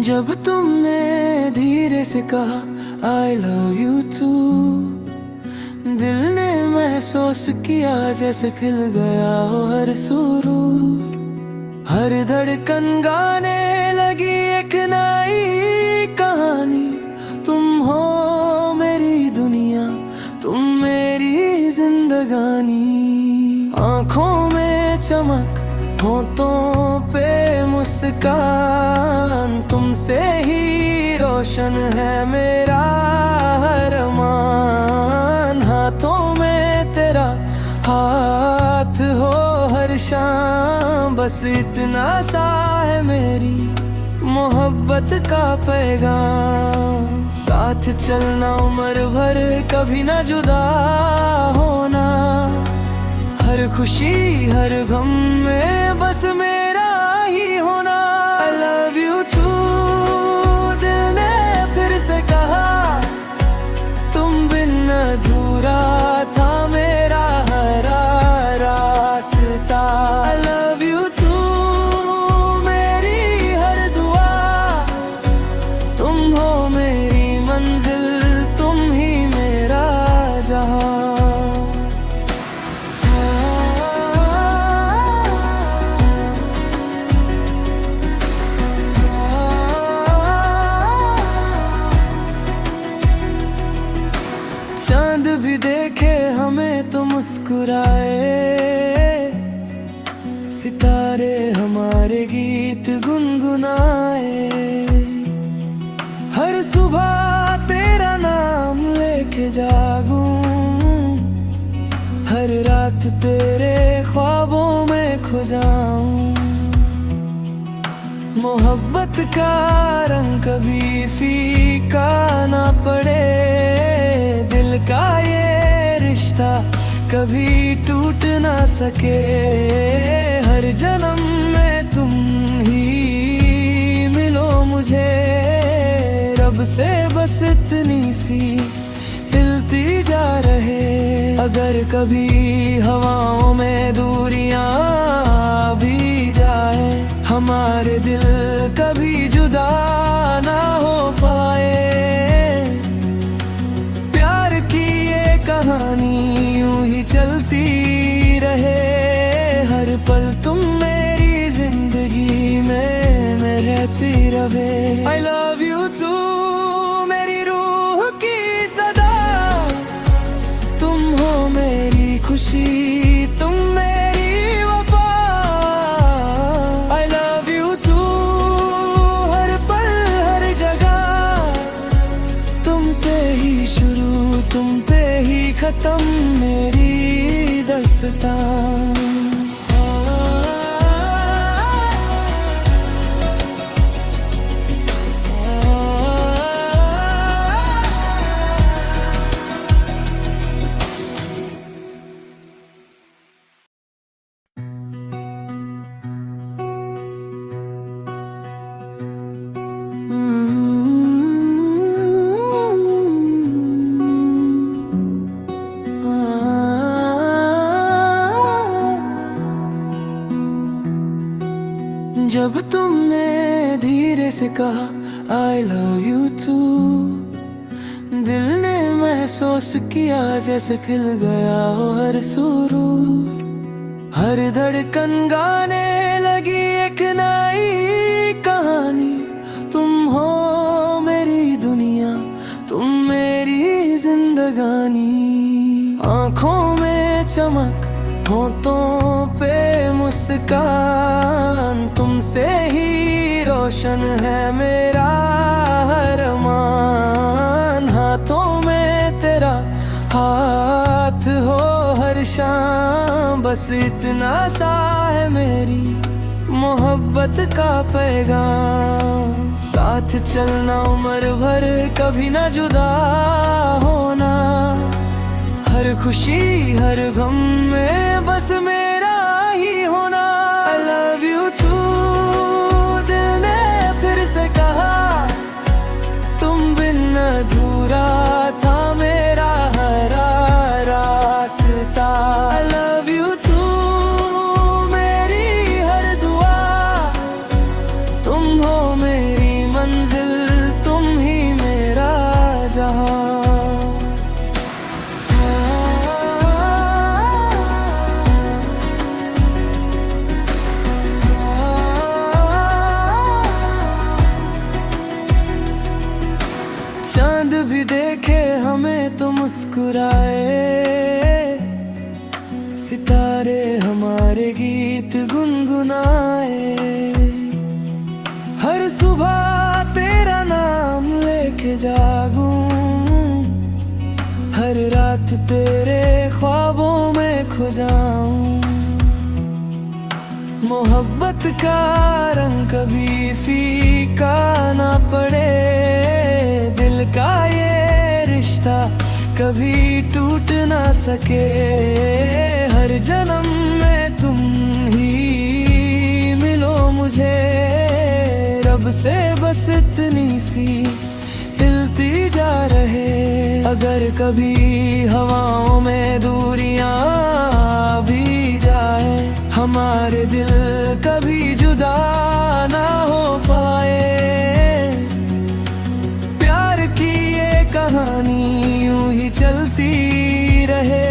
जब तुमने धीरे से कहा आई लव यू टू, दिल ने महसूस किया जैसे खिल गया हो हर सुरूर। हर धड़कन गाने लगी एक नई कहानी। तुम हो मेरी दुनिया, तुम मेरी जिंदगानी। आंखों में चमक, होठों पे मुस्कान, तुमसे ही रोशन है मेरा अरमान। हाथों में तेरा हाथ हो हर शाम, बस इतना सा है मेरी मोहब्बत का पैगाम। साथ चलना उम्र भर, कभी ना जुदा होना। हर खुशी हर गम में बस मेरा ही होना। I love you too, दिल ने फिर से कहा। तुम बिन अधूरा था मेरा हर रास्ता। I love you too, मेरी हर दुआ। तुम हो मेरी मंजिल, तुम ही मेरा जहां। चांद भी देखे हमें तो मुस्कुराए, सितारे हमारे गीत गुनगुनाए। हर सुबह तेरा नाम लेके जागूं, हर रात तेरे ख्वाबों में खो जाऊं। मोहब्बत का रंग कभी फीका ना पड़े, दिल का ये रिश्ता कभी टूट ना सके। हर जन्म में तुम ही मिलो मुझे, रब से बस इतनी सी हिलती जा रहे। अगर कभी हवाओं में दूरियां भी जाए, हमारे दिल कभी जुदा ना हो पाए। प्यार की ये कहानी यूं ही चलती रहे, हर पल तुम मेरी जिंदगी में रहती रहे। I love you too, मेरी रूह की सदा। तुम हो मेरी खुशी, तुम मेरी वफा। I love you too, हर पल हर जगह। तुमसे ही शुरू, तुम पे ही खत्म मेरी दास्तां। जब तुमने धीरे से कहा आई लव यू टू, दिल ने महसूस किया जैसे खिल गया हो हर सुरूर। हर धड़कन गाने लगी एक नई कहानी। तुम हो मेरी दुनिया, तुम मेरी जिंदगानी। आंखों में चमक, होठों पे मुस्कान, तुमसे ही रोशन है मेरा अरमान। हाथों में तेरा हाथ हो हर शाम, बस इतना सा है मेरी मोहब्बत का पैगाम। साथ चलना उम्र भर, कभी ना जुदा होना। हर खुशी हर गम में बस मेरा ही होना। I love you too, दिल ने फिर से कहा। तुम बिन अधूरा था मेरा हर रास्ता। I love you too, मेरी हर दुआ। तुम हो मेरी मंजिल, मुस्कुराए, सितारे हमारे गीत गुनगुनाए। हर सुबह तेरा नाम लेके जागूं, हर रात तेरे ख्वाबों में खो जाऊं। मोहब्बत का रंग कभी फीका ना पड़े, दिल का ये रिश्ता कभी टूट ना सके। हर जन्म में तुम ही मिलो मुझे, रब से बस इतनी सी हिलती जा रहे। अगर कभी हवाओं में दूरियां भी जाए, हमारे दिल कभी जुदा ना हो पाए। प्यार की ये कहानी यूं ही चलती रहे,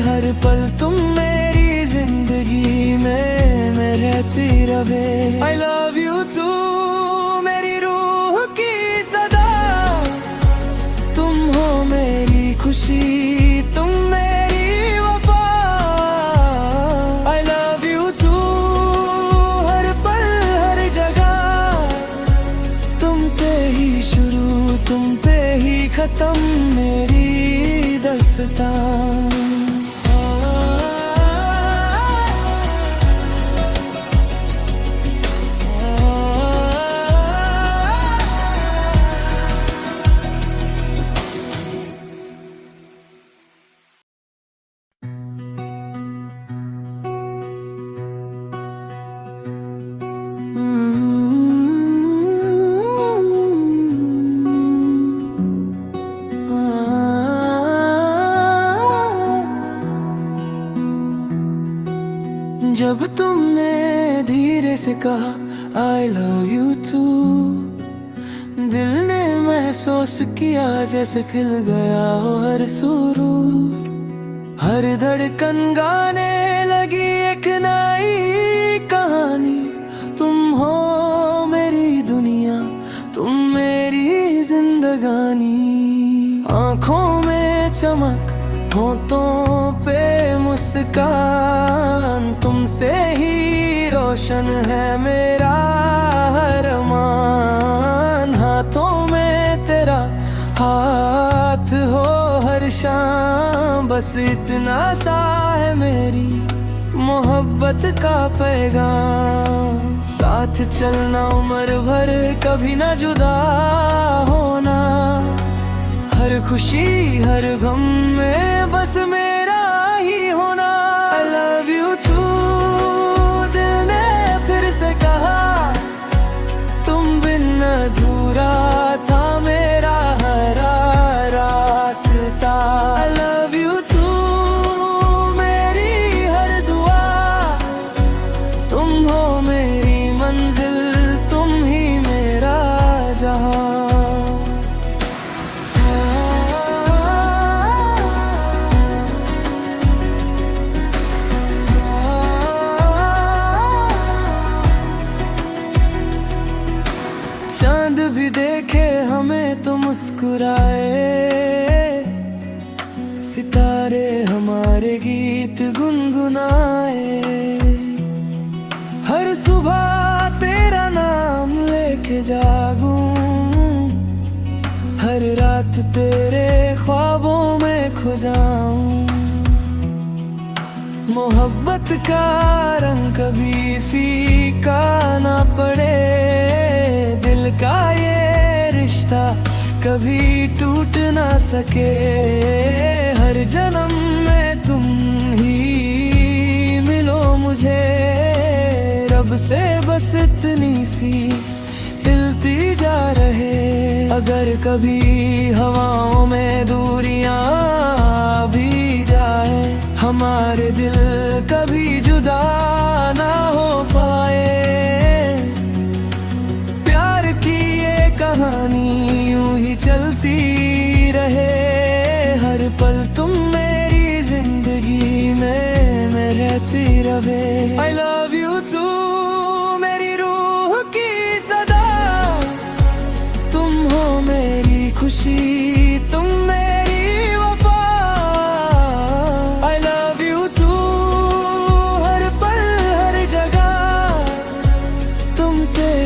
हर पल तुम मेरी जिंदगी में रहती रहे। I love you too, मेरी रूह की सदा, तुम हो मेरी खुशी, तुम मेरी वफा। I love you too, हर पल हर जगह, तुमसे ही शुरू तुम पे ही खत्म मेरी दास्तां। जब तुमने धीरे से कहा I love you too, दिल ने महसूस किया जैसे खिल गया हो हर सुरूर। हर धड़कन गाने लगी एक नई कहानी, तुम हो मेरी दुनिया, तुम मेरी जिंदगानी। आँखों में चमक, होठों पे मुस्कान, तुमसे ही रोशन है मेरा अरमान। हाथों में तेरा हाथ हो हर शाम, बस इतना सा है मेरी मोहब्बत का पैगाम। साथ चलना उम्र भर, कभी ना जुदा होना, हर खुशी हर गम में बस मेरा ही होना। I love you too, दिल ने फिर से कहा, तुम बिन अधूरा था मेरा हर रास्ता। I love you too, मेरी हर दुआ, तुम हो मेरी मंजिल, तुम ही मेरा जहां। चांद भी देखे हमें तो मुस्कुराए, सितारे हमारे गीत गुनगुनाए। हर सुबह तेरा नाम लेके जागूं, हर रात तेरे ख्वाबों में खो जाऊं। मोहब्बत का रंग कभी फीका ना पड़े, दिल का ये रिश्ता कभी टूट ना सके। हर जन्म में तुम ही मिलो मुझे, रब से बस इतनी सी हिलती जा रहे। अगर कभी हवाओं में दूरियां भी जाए, हमारे दिल कभी जुदा ना हो पाए। प्यार की ये कहानी यूं ही चलती रहे, हर पल तुम मेरी जिंदगी में रहती रहे। I love you too, मेरी रूह की सदा, तुम हो मेरी खुशी, तुम मेरी वफा।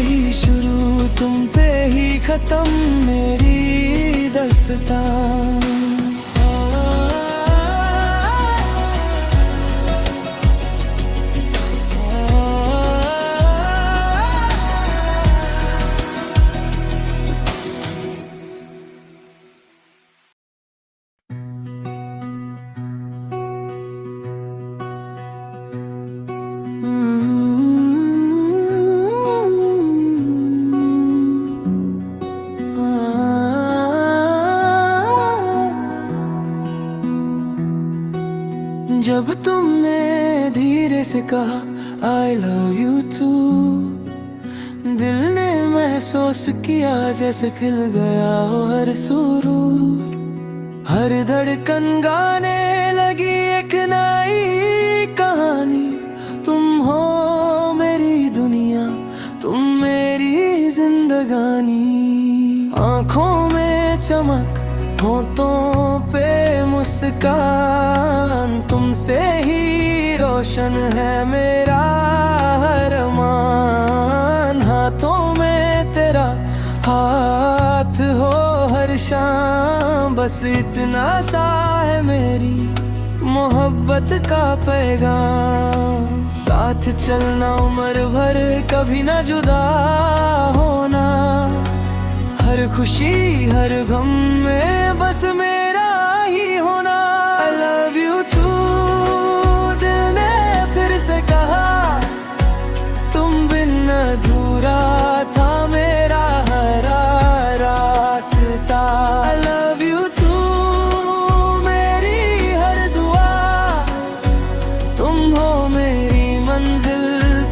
ही शुरू, तुम पे ही खत्म मेरी दास्तां। जब तुमने धीरे से कहा I love you too, दिल ने महसूस किया जैसे खिल गया हो हर सुरूर। हर धड़कन गाने लगी एक नई कहानी, तुम हो मेरी दुनिया, तुम मेरी जिंदगानी। आँखों में चमक, होठों पे मुस्कान, तुमसे ही रोशन है मेरा अरमान। हाथों में तेरा हाथ हो हर शाम, बस इतना सा है मेरी मोहब्बत का पैगाम। साथ चलना उम्र भर, कभी ना जुदा होना, हर खुशी हर गम में बस मेरा ही होना। I love you too, दिल ने फिर से कहा, तुम बिन अधूरा था मेरा हर रास्ता। I love you too, मेरी हर दुआ, तुम हो मेरी मंजिल,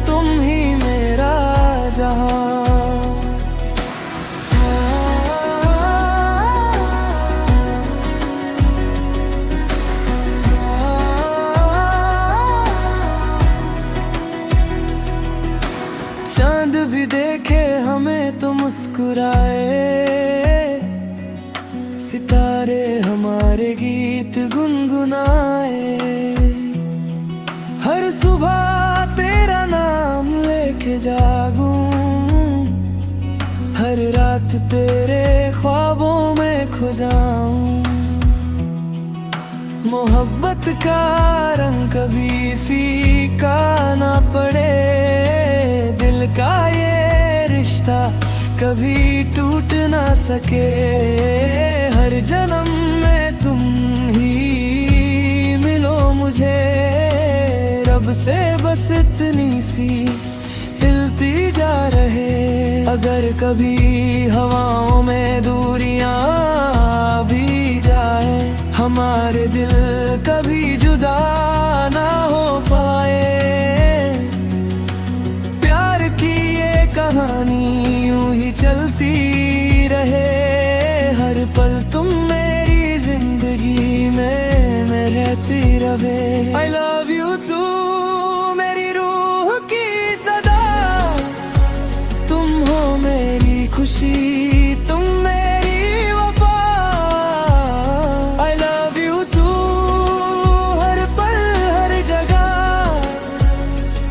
तुम ही मेरा जहां। चांद भी देखे हमें तो मुस्कुराए, सितारे हमारे गीत गुनगुनाए। हर सुबह तेरा नाम लेके जागूं, हर रात तेरे ख्वाबों में खो जाऊं। मोहब्बत का रंग कभी फीका ना पड़े, दिल का ये रिश्ता कभी टूट ना सके। हर जन्म में तुम ही मिलो मुझे, रब से बस इतनी सी हिलती जा रहे। अगर कभी हवाओं में दूरियां भी जाए, हमारे दिल कभी जुदा ना हो पाए। प्यार की ये कहानी यूं ही चलती रहे, हर पल तुम मेरी जिंदगी में रहती रहे। I love you too, मेरी रूह की सदा, तुम हो मेरी खुशी, तुम मेरी वफा। I love you too, हर पल हर जगह,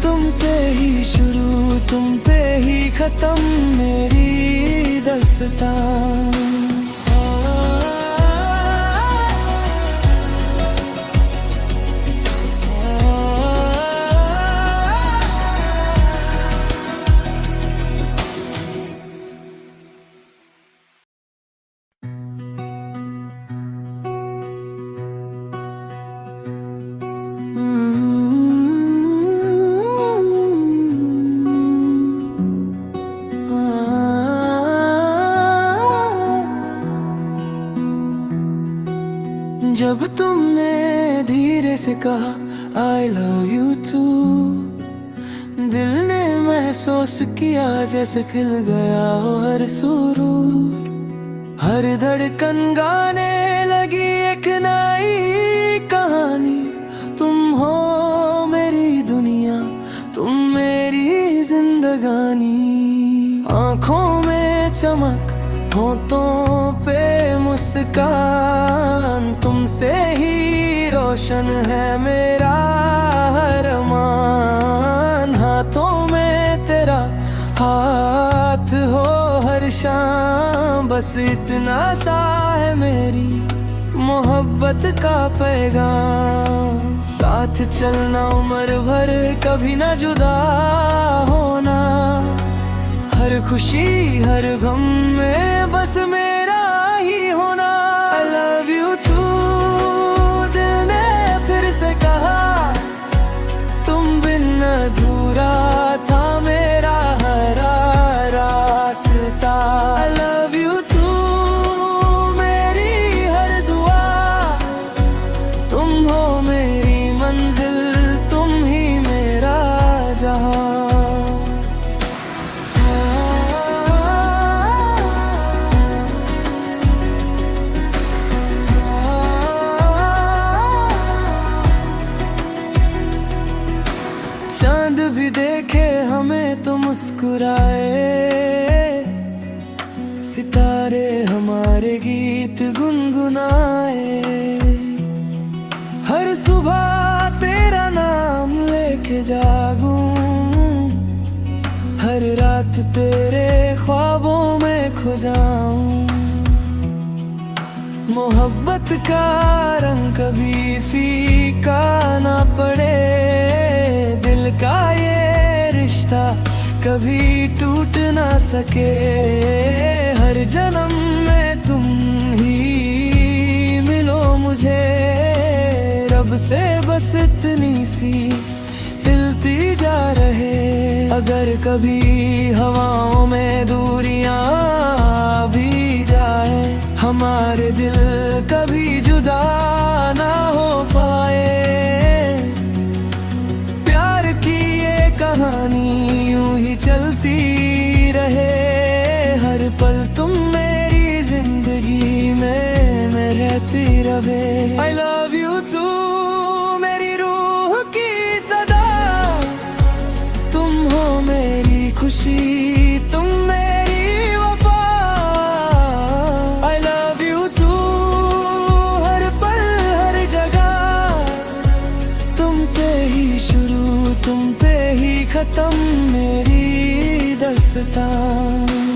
तुमसे ही शुरू, तुम पे ही खत्म मेरी दास्तां। जब तुमने धीरे से कहा I love you too, दिल ने महसूस किया जैसे खिल गया हो हर सुरूर। हर धड़कन गाने लगी एक नई कहानी, तुम हो मेरी दुनिया, तुम मेरी जिंदगानी। आँखों में चमक, होठों पे मुस्कान, तुमसे ही रोशन है मेरा अरमान। हाथों में तेरा हाथ साथ हो हर शाम, बस इतना सा है मेरी मोहब्बत का पैगाम। साथ चलना उम्र भर, कभी ना जुदा होना, हर खुशी हर गम में बस मेरा ही होना। I love you too, दिल ने फिर से कहा, तुम बिन अधूरा था मेरा हरा रास्ता। I love you too, मेरी हर दुआ, तुम हो मेरी मंजिल, तुम ही मेरा जहां। चांद भी देखे हमें तो मुस्कुराए, सितारे हमारे गीत गुनगुनाए। हर सुबह तेरा नाम लेके जागूं, हर रात तेरे ख्वाबों में खो जाऊं। मोहब्बत का रंग कभी फीका ना पड़े, दिल का ये रिश्ता कभी टूट ना सके। हर जन्म में तुम ही मिलो मुझे, रब से बस इतनी सी हिलती जा रहे। अगर कभी हवाओं में दूरियां भी जाए, हमारे दिल कभी जुदा ना हो पाए। प्यार की ये कहानी यूं ही चलती रहे, हर पल तुम मेरी जिंदगी में रहती रहे। I love you too, मेरी रूह की सदा, तुम हो मेरी खुशी, तुम मेरी वफा। I love you too, हर पल हर जगह, तुमसे ही शुरू तुम पे ही खत्म मेरी दास्तां।